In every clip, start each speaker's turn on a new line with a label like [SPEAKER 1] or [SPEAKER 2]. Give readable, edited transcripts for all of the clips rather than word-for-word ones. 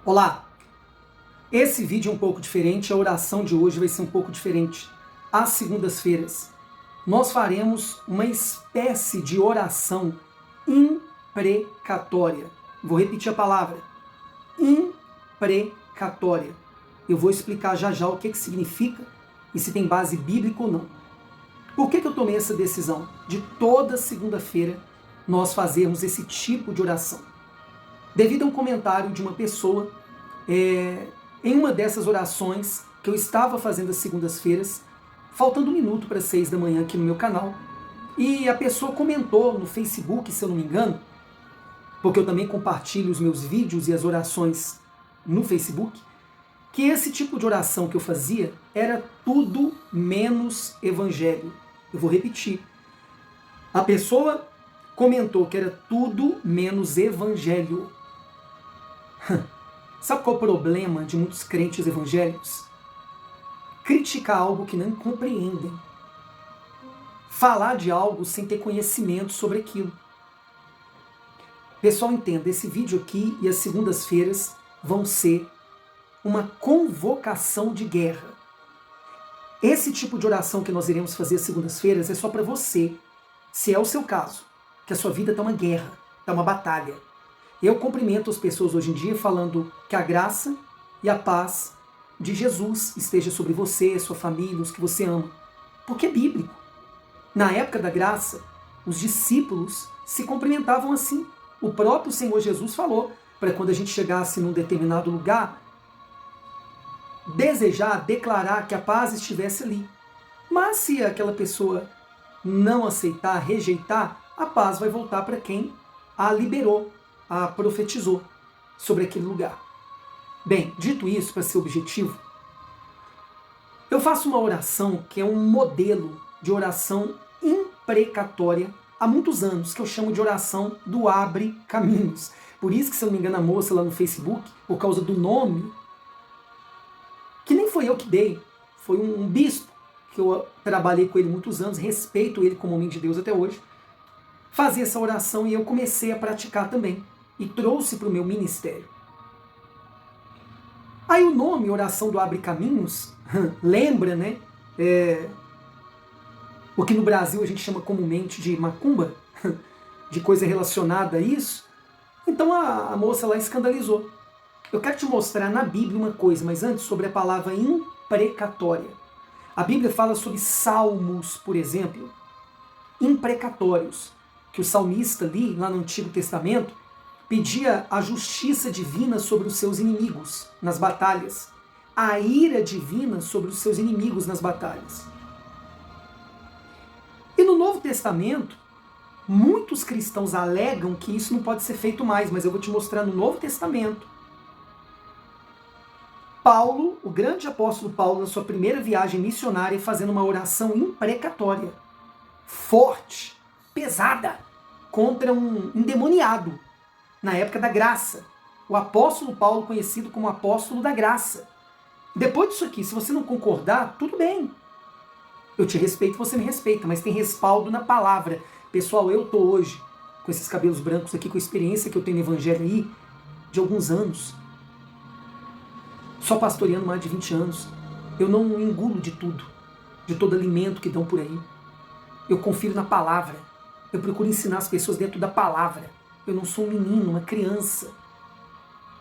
[SPEAKER 1] Olá! Esse vídeo é um pouco diferente, a oração de hoje vai ser um pouco diferente. Às segundas-feiras, nós faremos uma espécie de oração imprecatória. Vou repetir a palavra, imprecatória. Eu vou explicar já já o que significa e se tem base bíblica ou não. Por que eu tomei essa decisão de toda segunda-feira nós fazermos esse tipo de oração? Devido a um comentário de uma pessoa em uma dessas orações que eu estava fazendo às segundas-feiras, faltando 1 minuto para 6 da manhã aqui no meu canal, e a pessoa comentou no Facebook, se eu não me engano, porque eu também compartilho os meus vídeos e as orações no Facebook, que esse tipo de oração que eu fazia era tudo menos evangelho. Eu vou repetir. A pessoa comentou que era tudo menos evangelho. Sabe qual é o problema de muitos crentes evangélicos? Criticar algo que não compreendem. Falar de algo sem ter conhecimento sobre aquilo. Pessoal, entenda, esse vídeo aqui e as segundas-feiras vão ser uma convocação de guerra. Esse tipo de oração que nós iremos fazer às segundas-feiras é só para você, se é o seu caso, que a sua vida está uma guerra, está uma batalha. Eu cumprimento as pessoas hoje em dia falando que a graça e a paz de Jesus esteja sobre você, sua família, os que você ama. Porque é bíblico. Na época da graça, os discípulos se cumprimentavam assim. O próprio Senhor Jesus falou para quando a gente chegasse num determinado lugar, desejar, declarar que a paz estivesse ali. Mas se aquela pessoa não aceitar, rejeitar, a paz vai voltar para quem a liberou, a profetizou sobre aquele lugar. Bem, dito isso, para ser objetivo, eu faço uma oração que é um modelo de oração imprecatória há muitos anos, que eu chamo de oração do Abre Caminhos. Por isso que, se eu não me engano, a moça lá no Facebook, por causa do nome, que nem foi eu que dei, foi um bispo, que eu trabalhei com ele muitos anos, respeito ele como homem de Deus até hoje, fazia essa oração e eu comecei a praticar também. E trouxe para o meu ministério. Aí o nome, oração do Abre Caminhos, lembra, né? O que no Brasil a gente chama comumente de macumba, de coisa relacionada a isso. Então a moça lá escandalizou. Eu quero te mostrar na Bíblia uma coisa, mas antes sobre a palavra imprecatória. A Bíblia fala sobre salmos, por exemplo, imprecatórios, que o salmista ali, lá no Antigo Testamento, pedia a justiça divina sobre os seus inimigos nas batalhas, a ira divina sobre os seus inimigos nas batalhas. E no Novo Testamento, muitos cristãos alegam que isso não pode ser feito mais, mas eu vou te mostrar no Novo Testamento. Paulo, o grande apóstolo Paulo, na sua primeira viagem missionária, fazendo uma oração imprecatória, forte, pesada, contra um endemoniado, na época da graça. O apóstolo Paulo, conhecido como apóstolo da graça. Depois disso aqui, se você não concordar, tudo bem. Eu te respeito, você me respeita, mas tem respaldo na palavra. Pessoal, eu tô hoje com esses cabelos brancos aqui, com a experiência que eu tenho no evangelho aí, de alguns anos. Só pastoreando mais de 20 anos. Eu não engulo de tudo, de todo alimento que dão por aí. Eu confio na palavra. Eu procuro ensinar as pessoas dentro da palavra. Eu não sou um menino, uma criança,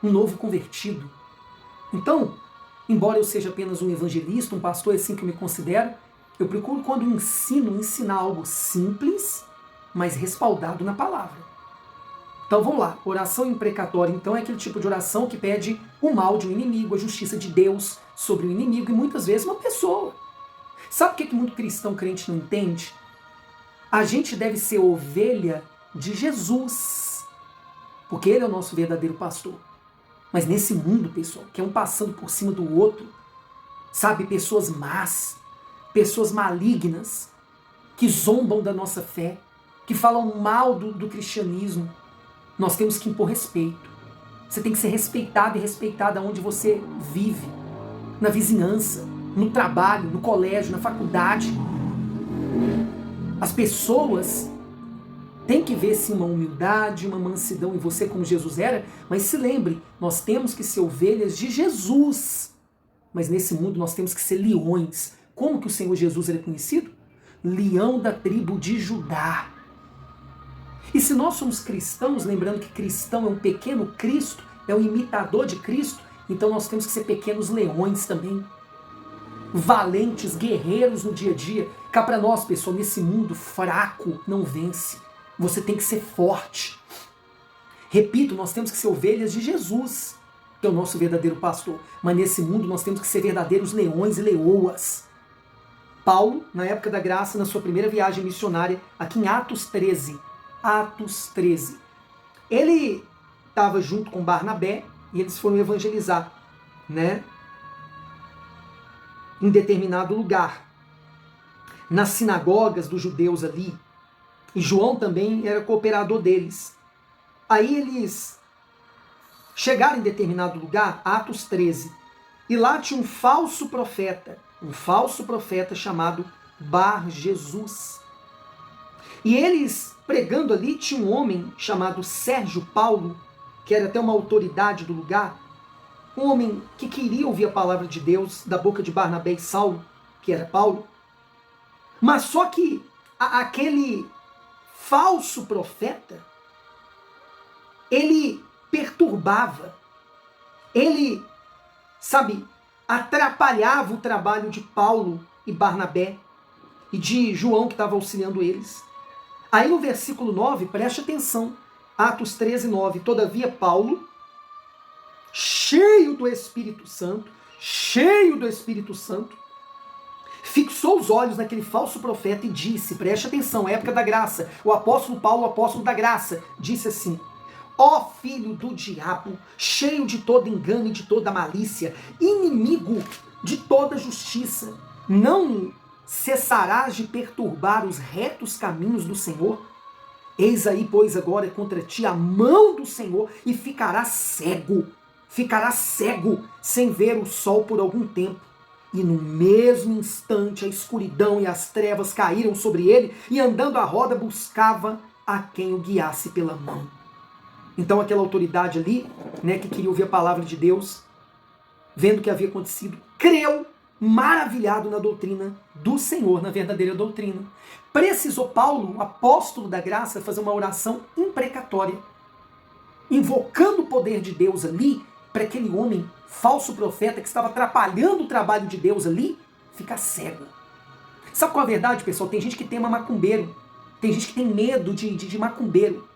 [SPEAKER 1] um novo convertido. Então, embora eu seja apenas um evangelista, um pastor, é assim que eu me considero, eu procuro, quando ensino, ensinar algo simples, mas respaldado na palavra. Então vamos lá, oração imprecatória, então, é aquele tipo de oração que pede o mal de um inimigo, a justiça de Deus sobre o inimigo, e muitas vezes uma pessoa. Sabe o que muito cristão crente não entende? A gente deve ser ovelha de Jesus, porque ele é o nosso verdadeiro pastor. Mas nesse mundo, pessoal, que é um passando por cima do outro, sabe, pessoas más, pessoas malignas, que zombam da nossa fé, que falam mal do cristianismo, nós temos que impor respeito. Você tem que ser respeitado e respeitada onde você vive, na vizinhança, no trabalho, no colégio, na faculdade. As pessoas Tem que ver sim uma humildade, uma mansidão em você como Jesus era, mas se lembre, nós temos que ser ovelhas de Jesus. Mas nesse mundo nós temos que ser leões. Como que o Senhor Jesus era conhecido? Leão da tribo de Judá. E se nós somos cristãos, lembrando que cristão é um pequeno Cristo, é um imitador de Cristo, então nós temos que ser pequenos leões também. Valentes, guerreiros no dia a dia. Cá para nós, pessoal, nesse mundo fraco não vence. Você tem que ser forte. Repito, nós temos que ser ovelhas de Jesus, que é o nosso verdadeiro pastor. Mas nesse mundo nós temos que ser verdadeiros leões e leoas. Paulo, na época da graça, na sua primeira viagem missionária, aqui em Atos 13, ele estava junto com Barnabé e eles foram evangelizar, né? Em determinado lugar, nas sinagogas dos judeus ali. E João também era cooperador deles. Aí eles chegaram em determinado lugar, Atos 13, e lá tinha um falso profeta chamado Bar Jesus. E eles, pregando ali, tinha um homem chamado Sérgio Paulo, que era até uma autoridade do lugar, um homem que queria ouvir a palavra de Deus da boca de Barnabé e Saulo, que era Paulo, mas só que aquele falso profeta, ele perturbava, ele, atrapalhava o trabalho de Paulo e Barnabé e de João que estava auxiliando eles. Aí no versículo 9, preste atenção, Atos 13, 9, todavia Paulo, cheio do Espírito Santo, fixou os olhos naquele falso profeta e disse, preste atenção, época da graça, o apóstolo Paulo, o apóstolo da graça, disse assim, ó filho do diabo, cheio de todo engano e de toda malícia, inimigo de toda justiça, não cessarás de perturbar os retos caminhos do Senhor? Eis aí, pois, agora contra ti a mão do Senhor e ficarás cego, sem ver o sol por algum tempo. E no mesmo instante a escuridão e as trevas caíram sobre ele e andando à roda buscava a quem o guiasse pela mão. Então aquela autoridade ali, né, que queria ouvir a palavra de Deus, vendo o que havia acontecido, creu, maravilhado na doutrina do Senhor, na verdadeira doutrina. Precisou Paulo, o apóstolo da graça, fazer uma oração imprecatória, invocando o poder de Deus ali, para aquele homem, falso profeta, que estava atrapalhando o trabalho de Deus ali, ficar cego. Sabe qual é a verdade, pessoal? Tem gente que tema macumbeiro, tem gente que tem medo de macumbeiro,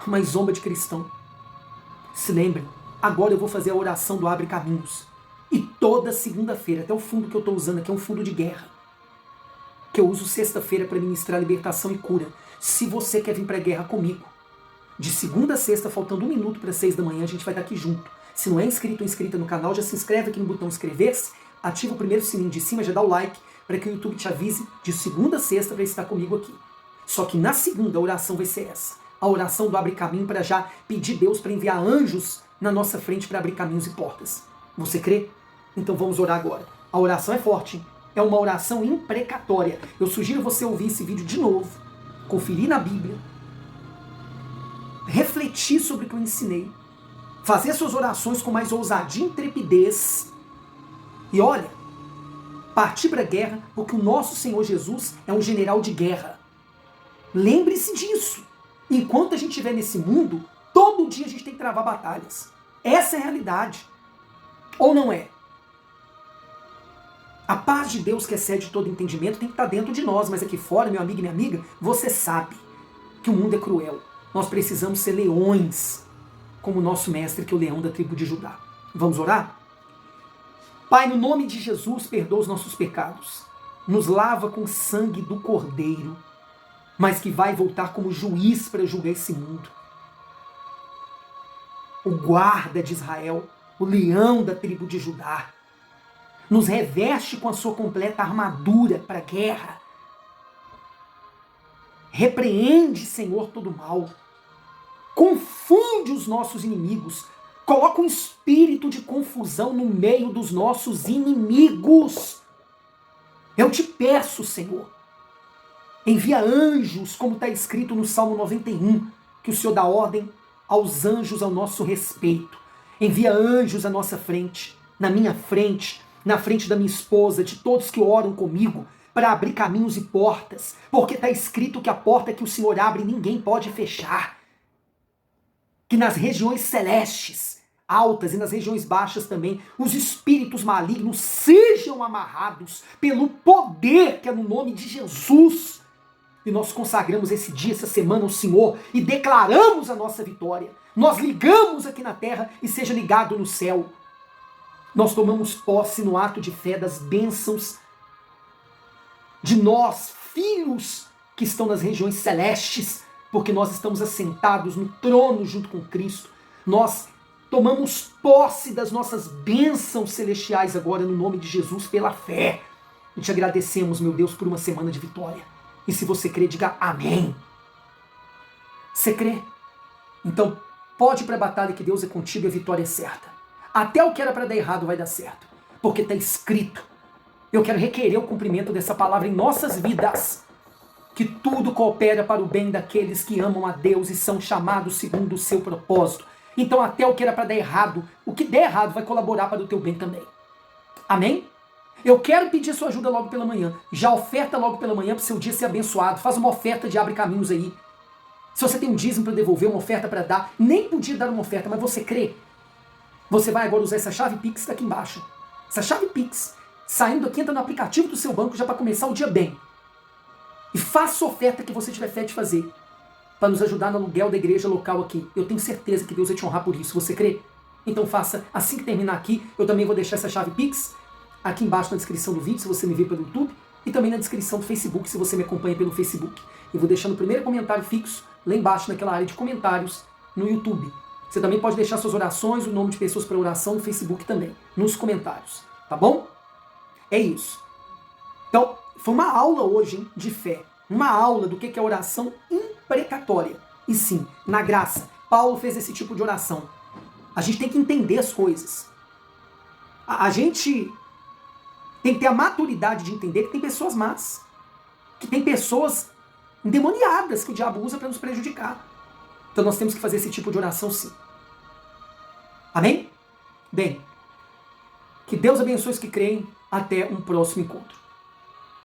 [SPEAKER 1] mas zomba de cristão. Se lembrem, agora eu vou fazer a oração do Abre Caminhos. E toda segunda-feira, até o fundo que eu estou usando aqui é um fundo de guerra, que eu uso sexta-feira para ministrar libertação e cura. Se você quer vir para a guerra comigo, de segunda a sexta, faltando 1 minuto para 6 da manhã, a gente vai estar aqui junto. Se não é inscrito ou inscrita no canal, já se inscreve aqui no botão inscrever-se, ativa o primeiro sininho de cima, já dá o like, para que o YouTube te avise de segunda a sexta para estar comigo aqui. Só que na segunda a oração vai ser essa. A oração do Abre Caminho, para já pedir Deus para enviar anjos na nossa frente para abrir caminhos e portas. Você crê? Então vamos orar agora. A oração é forte, hein? É uma oração imprecatória. Eu sugiro você ouvir esse vídeo de novo, conferir na Bíblia, refletir sobre o que eu ensinei, fazer suas orações com mais ousadia e intrepidez. E olha, partir para a guerra, porque o nosso Senhor Jesus é um general de guerra. Lembre-se disso. Enquanto a gente estiver nesse mundo, todo dia a gente tem que travar batalhas. Essa é a realidade. Ou não é? A paz de Deus que excede todo entendimento tem que estar dentro de nós, mas aqui fora, meu amigo e minha amiga, você sabe que o mundo é cruel. Nós precisamos ser leões, como o nosso mestre, que é o leão da tribo de Judá. Vamos orar? Pai, no nome de Jesus, perdoa os nossos pecados. Nos lava com o sangue do Cordeiro, mas que vai voltar como juiz para julgar esse mundo. O guarda de Israel, o leão da tribo de Judá. Nos reveste com a sua completa armadura para a guerra. Repreende, Senhor, todo mal. Confunde os nossos inimigos. Coloca um espírito de confusão no meio dos nossos inimigos. Eu te peço, Senhor, Envia anjos, como está escrito no Salmo 91, que o Senhor dá ordem aos anjos ao nosso respeito. Envia anjos à nossa frente, na minha frente, na frente da minha esposa, de todos que oram comigo, para abrir caminhos e portas, porque está escrito que a porta que o Senhor abre ninguém pode fechar. Que nas regiões celestes, altas e nas regiões baixas também, os espíritos malignos sejam amarrados pelo poder que é no nome de Jesus. E nós consagramos esse dia, essa semana ao Senhor e declaramos a nossa vitória. Nós ligamos aqui na terra e seja ligado no céu. Nós tomamos posse no ato de fé das bênçãos de nós, filhos que estão nas regiões celestes, porque nós estamos assentados no trono junto com Cristo. Nós tomamos posse das nossas bênçãos celestiais agora no nome de Jesus pela fé. E te agradecemos, meu Deus, por uma semana de vitória. E se você crê, diga amém. Você crê? Então pode ir para a batalha que Deus é contigo e a vitória é certa. Até o que era para dar errado vai dar certo, porque está escrito. Eu quero requerer o cumprimento dessa palavra em nossas vidas. Que tudo coopera para o bem daqueles que amam a Deus e são chamados segundo o seu propósito. Então até o que era para dar errado, o que der errado vai colaborar para o teu bem também. Amém? Eu quero pedir sua ajuda logo pela manhã. Já oferta logo pela manhã para o seu dia ser abençoado. Faz uma oferta de abre caminhos aí. Se você tem um dízimo para devolver, uma oferta para dar, nem podia dar uma oferta, mas você crê. Você vai agora usar essa chave Pix que está aqui embaixo. Essa chave Pix. Saindo aqui, entra no aplicativo do seu banco já para começar o dia bem. E faça a oferta que você tiver fé de fazer. Para nos ajudar no aluguel da igreja local aqui. Eu tenho certeza que Deus vai te honrar por isso. Você crê? Então faça. Assim que terminar aqui, eu também vou deixar essa chave Pix aqui embaixo na descrição do vídeo, se você me vê pelo YouTube. E também na descrição do Facebook, se você me acompanha pelo Facebook. Eu vou deixar no primeiro comentário fixo, lá embaixo naquela área de comentários no YouTube. Você também pode deixar suas orações, o nome de pessoas para oração no Facebook também, nos comentários. Tá bom? É isso. Então, foi uma aula hoje, hein, de fé. Uma aula do que é oração imprecatória. E sim, na graça, Paulo fez esse tipo de oração. A gente tem que entender as coisas. A gente tem que ter a maturidade de entender que tem pessoas más. Que tem pessoas endemoniadas que o diabo usa para nos prejudicar. Então nós temos que fazer esse tipo de oração sim. Amém? Bem, que Deus abençoe os que creem. Até um próximo encontro.